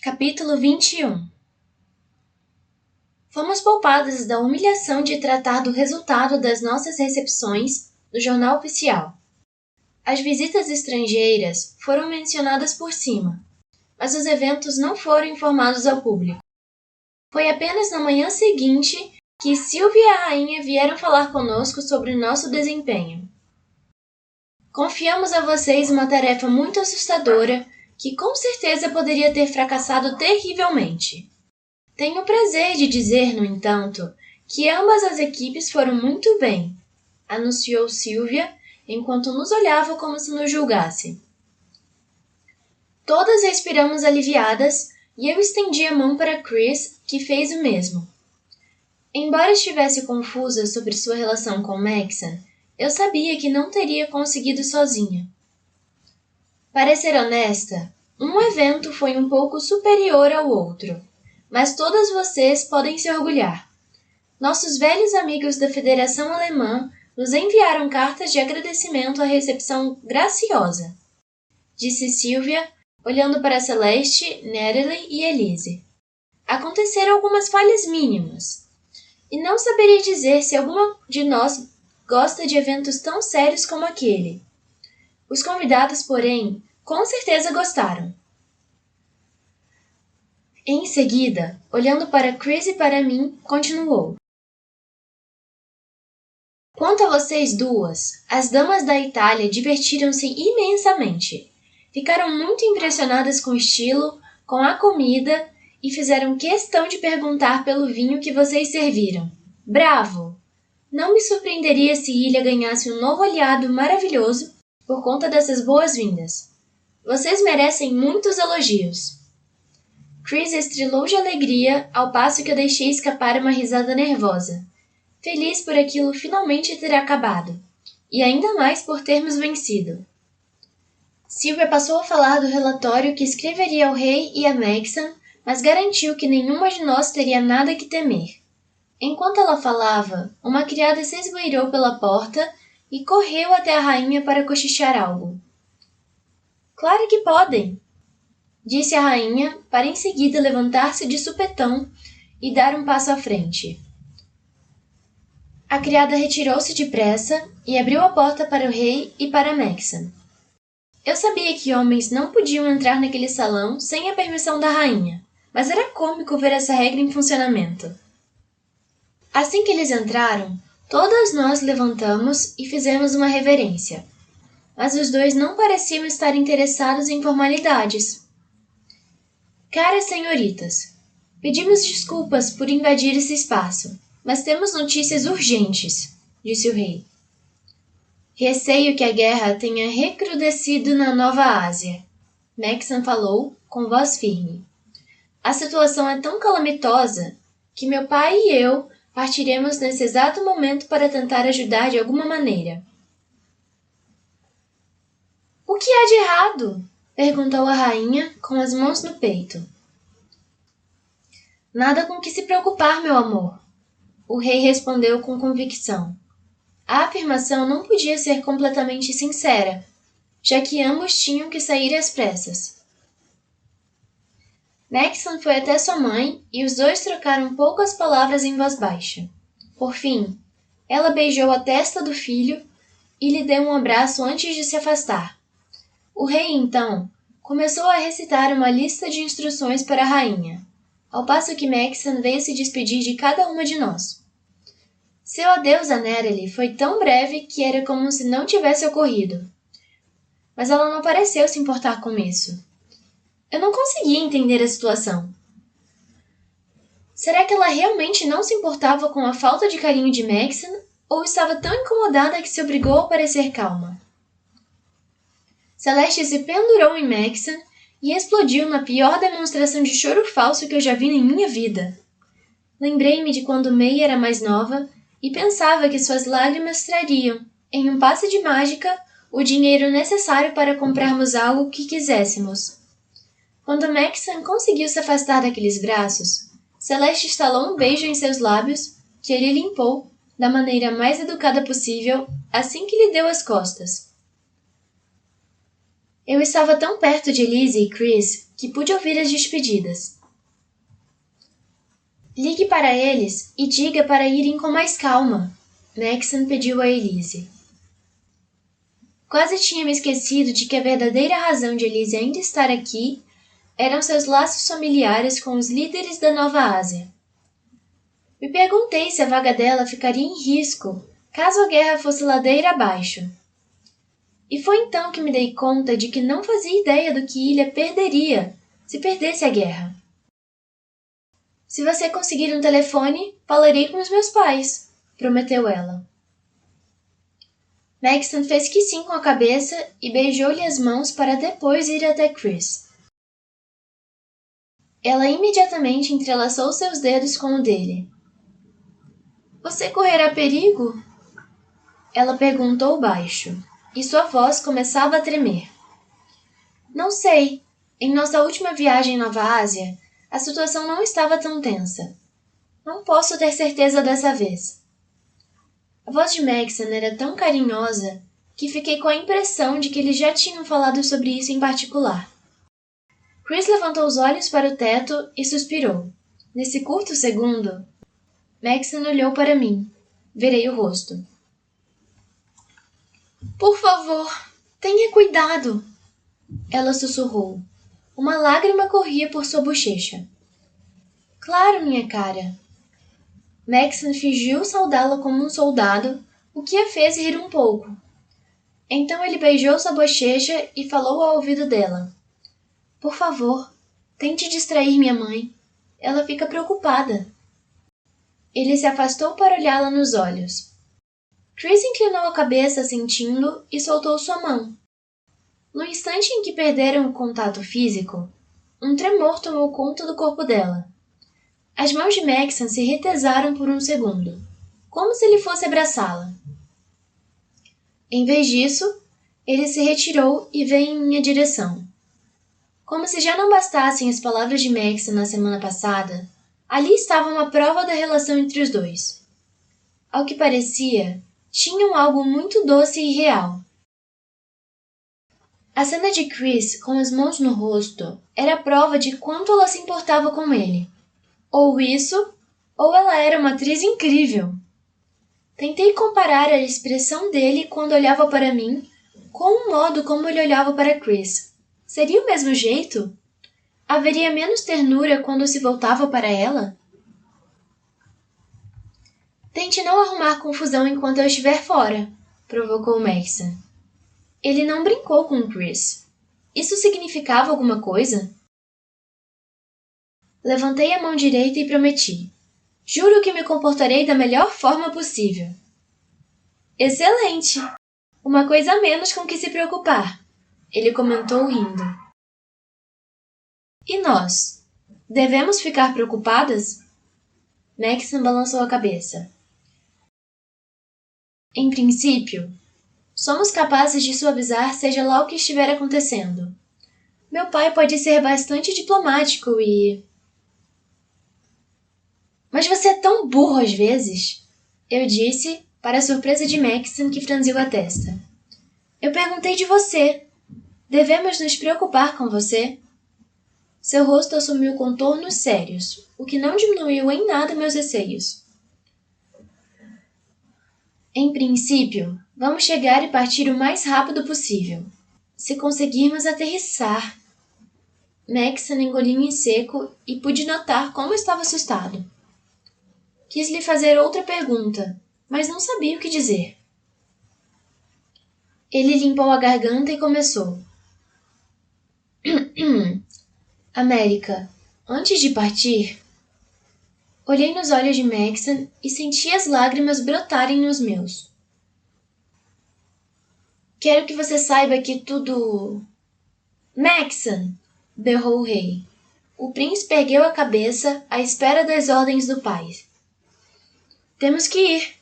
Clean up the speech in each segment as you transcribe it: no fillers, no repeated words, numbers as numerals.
Capítulo 21. Fomos poupadas da humilhação de tratar do resultado das nossas recepções no jornal oficial. As visitas estrangeiras foram mencionadas por cima, mas os eventos não foram informados ao público. Foi apenas na manhã seguinte que Sylvia e a rainha vieram falar conosco sobre nosso desempenho. Confiamos a vocês uma tarefa muito assustadora que com certeza poderia ter fracassado terrivelmente. Tenho o prazer de dizer, no entanto, que ambas as equipes foram muito bem, anunciou Sylvia, enquanto nos olhava como se nos julgasse. Todas respiramos aliviadas e eu estendi a mão para Chris, que fez o mesmo. Embora estivesse confusa sobre sua relação com Maxon, eu sabia que não teria conseguido sozinha. Para ser honesta, um evento foi um pouco superior ao outro, mas todas vocês podem se orgulhar. Nossos velhos amigos da Federação Alemã nos enviaram cartas de agradecimento à recepção graciosa, disse Sylvia, olhando para Celeste, Natalie e Elise. Aconteceram algumas falhas mínimas, e não saberia dizer se alguma de nós gosta de eventos tão sérios como aquele. Os convidados, porém, com certeza gostaram. Em seguida, olhando para Chris e para mim, continuou. Quanto a vocês duas, as damas da Itália divertiram-se imensamente. Ficaram muito impressionadas com o estilo, com a comida e fizeram questão de perguntar pelo vinho que vocês serviram. Bravo! Não me surpreenderia se Ilha ganhasse um novo aliado maravilhoso por conta dessas boas-vindas. Vocês merecem muitos elogios. Chris estrelou de alegria ao passo que eu deixei escapar uma risada nervosa, feliz por aquilo finalmente ter acabado, e ainda mais por termos vencido. Sylvia passou a falar do relatório que escreveria ao rei e a Maxon, mas garantiu que nenhuma de nós teria nada que temer. Enquanto ela falava, uma criada se esgueirou pela porta e correu até a rainha para cochichar algo. Claro que podem, disse a rainha, para em seguida levantar-se de supetão e dar um passo à frente. A criada retirou-se depressa e abriu a porta para o rei e para Maxon. Eu sabia que homens não podiam entrar naquele salão sem a permissão da rainha, mas era cômico ver essa regra em funcionamento. Assim que eles entraram, todas nós levantamos e fizemos uma reverência, mas os dois não pareciam estar interessados em formalidades. Caras senhoritas, pedimos desculpas por invadir esse espaço, mas temos notícias urgentes, disse o rei. Receio que a guerra tenha recrudescido na Nova Ásia, Maxon falou, com voz firme. A situação é tão calamitosa que meu pai e eu partiremos nesse exato momento para tentar ajudar de alguma maneira. O que há de errado? Perguntou a rainha, com as mãos no peito. Nada com que se preocupar, meu amor, o rei respondeu com convicção. A afirmação não podia ser completamente sincera, já que ambos tinham que sair às pressas. Maxon foi até sua mãe e os dois trocaram poucas palavras em voz baixa. Por fim, ela beijou a testa do filho e lhe deu um abraço antes de se afastar. O rei, então, começou a recitar uma lista de instruções para a rainha, ao passo que Maxon veio se despedir de cada uma de nós. Seu adeus a Natalie foi tão breve que era como se não tivesse ocorrido. Mas ela não pareceu se importar com isso. Eu não conseguia entender a situação. Será que ela realmente não se importava com a falta de carinho de Maxon ou estava tão incomodada que se obrigou a parecer calma? Celeste se pendurou em Maxon e explodiu na pior demonstração de choro falso que eu já vi em minha vida. Lembrei-me de quando May era mais nova e pensava que suas lágrimas trariam, em um passe de mágica, o dinheiro necessário para comprarmos algo que quiséssemos. Quando Maxon conseguiu se afastar daqueles braços, Celeste estalou um beijo em seus lábios, que ele limpou, da maneira mais educada possível, assim que lhe deu as costas. Eu estava tão perto de Elise e Chris que pude ouvir as despedidas. Ligue para eles e diga para irem com mais calma, Maxon pediu a Elise. Quase tinha me esquecido de que a verdadeira razão de Elise ainda estar aqui eram seus laços familiares com os líderes da Nova Ásia. Me perguntei se a vaga dela ficaria em risco caso a guerra fosse ladeira abaixo. E foi então que me dei conta de que não fazia ideia do que Ilha perderia se perdesse a guerra. Se você conseguir um telefone, falarei com os meus pais, prometeu ela. Maxon fez que sim com a cabeça e beijou-lhe as mãos para depois ir até Chris. Ela imediatamente entrelaçou seus dedos com o dele. Você correrá perigo? Ela perguntou baixo, e sua voz começava a tremer. Não sei. Em nossa última viagem em Nova Ásia, a situação não estava tão tensa. Não posso ter certeza dessa vez. A voz de Maxon era tão carinhosa que fiquei com a impressão de que eles já tinham falado sobre isso em particular. Chris levantou os olhos para o teto e suspirou. Nesse curto segundo, Maxon olhou para mim. Virei o rosto. Por favor, tenha cuidado, ela sussurrou. Uma lágrima corria por sua bochecha. Claro, minha cara. Maxon fingiu saudá-la como um soldado, o que a fez rir um pouco. Então ele beijou sua bochecha e falou ao ouvido dela. Por favor, tente distrair minha mãe. Ela fica preocupada. Ele se afastou para olhá-la nos olhos. Chris inclinou a cabeça sentindo e soltou sua mão. No instante em que perderam o contato físico, um tremor tomou conta do corpo dela. As mãos de Maxon se retesaram por um segundo, como se ele fosse abraçá-la. Em vez disso, ele se retirou e veio em minha direção. Como se já não bastassem as palavras de Maxon na semana passada, ali estava uma prova da relação entre os dois. Ao que parecia, tinham algo muito doce e real. A cena de Chris com as mãos no rosto era a prova de quanto ela se importava com ele. Ou isso, ou ela era uma atriz incrível. Tentei comparar a expressão dele quando olhava para mim com o modo como ele olhava para Chris. Seria o mesmo jeito? Haveria menos ternura quando se voltava para ela? Tente não arrumar confusão enquanto eu estiver fora, provocou Maxon. Ele não brincou com Chris. Isso significava alguma coisa? Levantei a mão direita e prometi. Juro que me comportarei da melhor forma possível. Excelente! Uma coisa a menos com que se preocupar, ele comentou rindo. E nós? Devemos ficar preocupadas? Maxon balançou a cabeça. Em princípio, somos capazes de suavizar seja lá o que estiver acontecendo. Meu pai pode ser bastante diplomático e... Mas você é tão burro às vezes, eu disse, para a surpresa de Maxon, que franziu a testa. Eu perguntei de você. Devemos nos preocupar com você? Seu rosto assumiu contornos sérios, o que não diminuiu em nada meus receios. Em princípio, vamos chegar e partir o mais rápido possível. Se conseguirmos aterrissar. Maxon engoliu em seco e pude notar como estava assustado. Quis lhe fazer outra pergunta, mas não sabia o que dizer. Ele limpou a garganta e começou. América, antes de partir... Olhei nos olhos de Maxon e senti as lágrimas brotarem nos meus. Quero que você saiba que tudo... Maxon! Berrou o rei. O príncipe ergueu a cabeça à espera das ordens do pai. Temos que ir.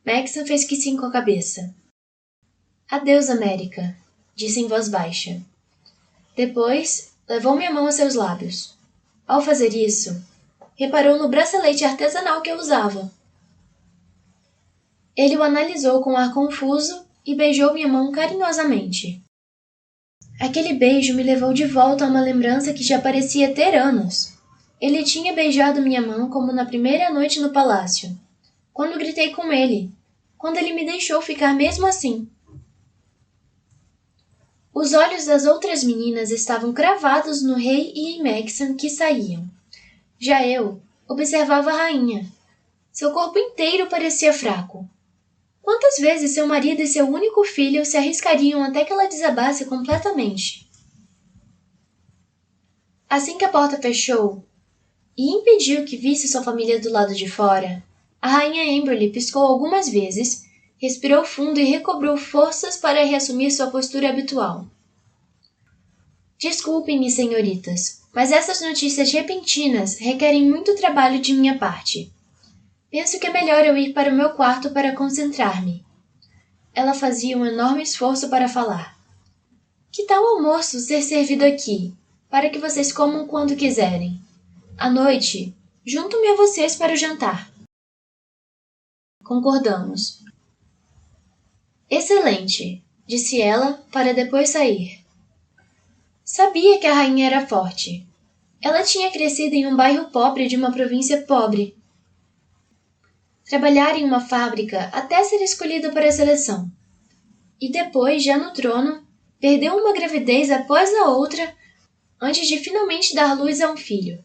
Maxon fez que sim com a cabeça. Adeus, América, disse em voz baixa. Depois, levou minha mão a seus lábios. Ao fazer isso, reparou no bracelete artesanal que eu usava. Ele o analisou com ar confuso e beijou minha mão carinhosamente. Aquele beijo me levou de volta a uma lembrança que já parecia ter anos. Ele tinha beijado minha mão como na primeira noite no palácio, quando gritei com ele, quando ele me deixou ficar mesmo assim. Os olhos das outras meninas estavam cravados no rei e em Maxon que saíam. Já eu observava a rainha. Seu corpo inteiro parecia fraco. Quantas vezes seu marido e seu único filho se arriscariam até que ela desabasse completamente? Assim que a porta fechou e impediu que visse sua família do lado de fora, a rainha Amberly piscou algumas vezes, respirou fundo e recobrou forças para reassumir sua postura habitual. Desculpem-me, senhoritas, mas essas notícias repentinas requerem muito trabalho de minha parte. Penso que é melhor eu ir para o meu quarto para concentrar-me. Ela fazia um enorme esforço para falar. Que tal o almoço ser servido aqui, para que vocês comam quando quiserem? À noite, junto-me a vocês para o jantar. Concordamos. Excelente, disse ela para depois sair. Sabia que a rainha era forte. Ela tinha crescido em um bairro pobre de uma província pobre. Trabalhar em uma fábrica até ser escolhida para a seleção. E depois, já no trono, perdeu uma gravidez após a outra antes de finalmente dar luz a um filho.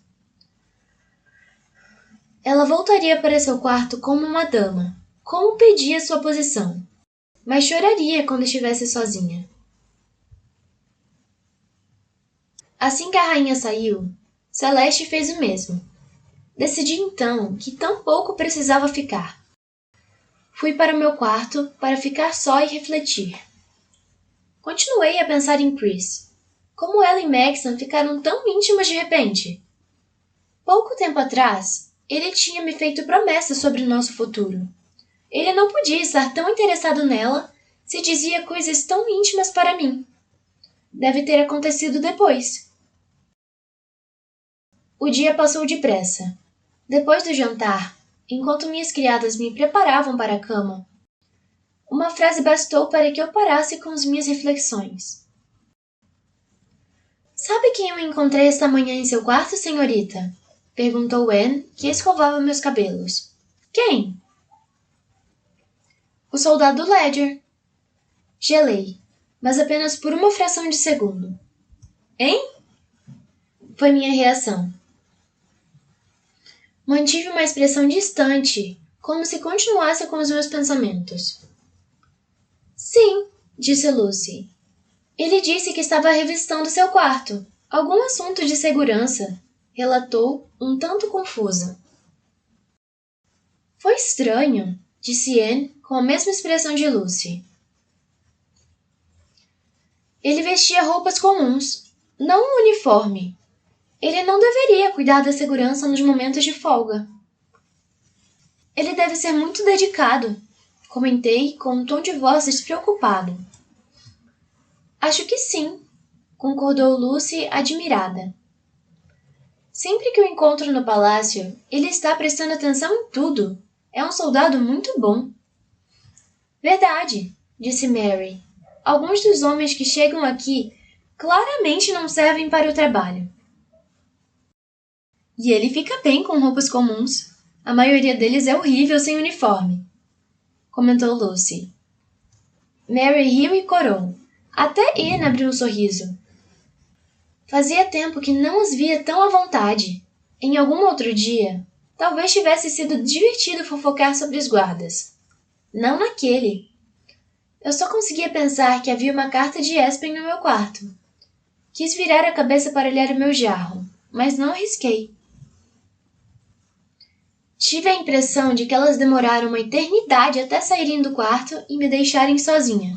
Ela voltaria para seu quarto como uma dama, como pedia sua posição, mas choraria quando estivesse sozinha. Assim que a rainha saiu, Celeste fez o mesmo. Decidi então que tampouco precisava ficar. Fui para o meu quarto para ficar só e refletir. Continuei a pensar em Chris. Como ela e Maxon ficaram tão íntimos de repente? Pouco tempo atrás, ele tinha me feito promessas sobre o nosso futuro. Ele não podia estar tão interessado nela se dizia coisas tão íntimas para mim. Deve ter acontecido depois. O dia passou depressa. Depois do jantar, enquanto minhas criadas me preparavam para a cama, uma frase bastou para que eu parasse com as minhas reflexões. Sabe quem eu encontrei esta manhã em seu quarto, senhorita? Perguntou Anne, que escovava meus cabelos. Quem? O soldado Ledger. Gelei, mas apenas por uma fração de segundo. Hein? Foi minha reação. Mantive uma expressão distante, como se continuasse com os meus pensamentos. Sim, disse Lucy. Ele disse que estava revistando seu quarto. Algum assunto de segurança, relatou, um tanto confusa. Foi estranho, disse Anne com a mesma expressão de Lucy. Ele vestia roupas comuns, não um uniforme. Ele não deveria cuidar da segurança nos momentos de folga. Ele deve ser muito dedicado, comentei com um tom de voz despreocupado. Acho que sim, concordou Lucy, admirada. Sempre que o encontro no palácio, ele está prestando atenção em tudo. É um soldado muito bom. Verdade, disse Mary. Alguns dos homens que chegam aqui claramente não servem para o trabalho. E ele fica bem com roupas comuns. A maioria deles é horrível sem uniforme, comentou Lucy. Mary riu e corou. Até Anne abriu um sorriso. Fazia tempo que não os via tão à vontade. Em algum outro dia, talvez tivesse sido divertido fofocar sobre os guardas. Não naquele. Eu só conseguia pensar que havia uma carta de Espen no meu quarto. Quis virar a cabeça para olhar o meu jarro, mas não arrisquei. Tive a impressão de que elas demoraram uma eternidade até saírem do quarto e me deixarem sozinha.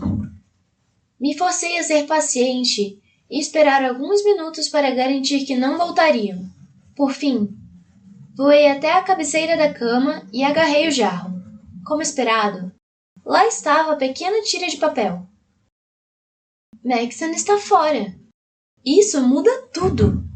Me forcei a ser paciente e esperar alguns minutos para garantir que não voltariam. Por fim, voei até a cabeceira da cama e agarrei o jarro. Como esperado, lá estava a pequena tira de papel. Maxon está fora. Isso muda tudo.